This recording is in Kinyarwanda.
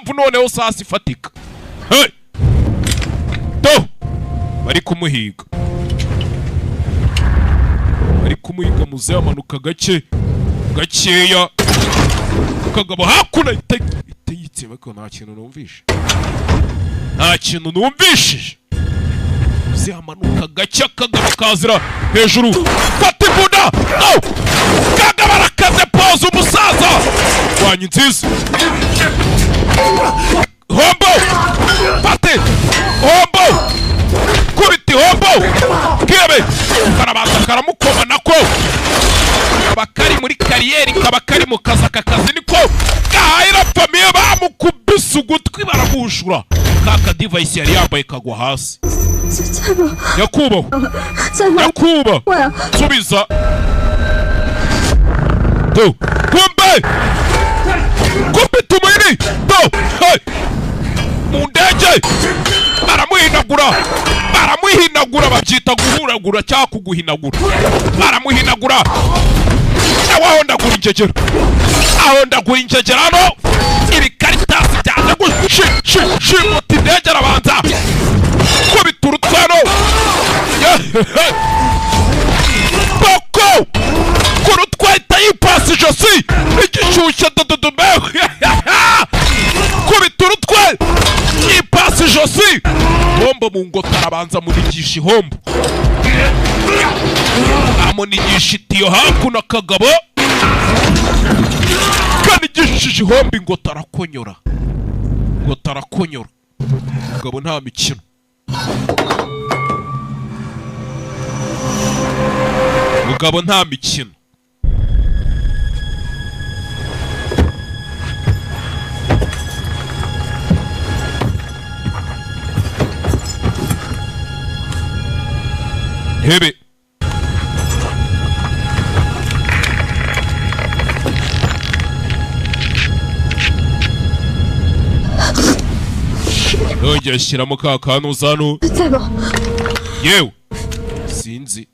impamvu noneho sasa ifatika. Hey! Do! Bari kumuhiga. Bari kumuhiga muze amanuka gakeya. Kagabo hakuna iteyitse bako nta kintu numvishe. Nta kintu numvishije. Muze amanuka gake Kagabo kazira hejuru. Fata imbunda! No! Kagabo arakaze pause umusaza. Wanyu nziza. Hombo! Fate! Hombo! Kubiti hombo! Kebe! Karabanza karamukoma nako. Abakari muri kariyeri kabakari mu kazi akakazi niko gahayira famiye bamukubise ugutwi baramushura. Kaka device yari yambaye kagwa hasi. Yakubaho. Subiza. Do! Kumbe! Kumbe tumini! Do! Hey! Mundege! Baramuhinagura babyita guhuragura cyangwa kuguhinagura. Baramuhinagura. Aho ndagura ingegera hano. Ibikaritasi byaje gushimota indege arabanza. Kubita urutwano. Boko! Kurutwahita yipasa ijosi. Igishyushye dududume. Kubita urutwe. Yipasa ijosi. Hombo mu ngota arabanza munigisha ihombo. Amunigisha itiyo hakuno Kagabo. Kanigishije ihombo ingota arakonyora. Kagabo nta mikino. Mugabo nta mikino. Hebe. Yongera shyiramo ka kantu zano. Yewe. Sinzi.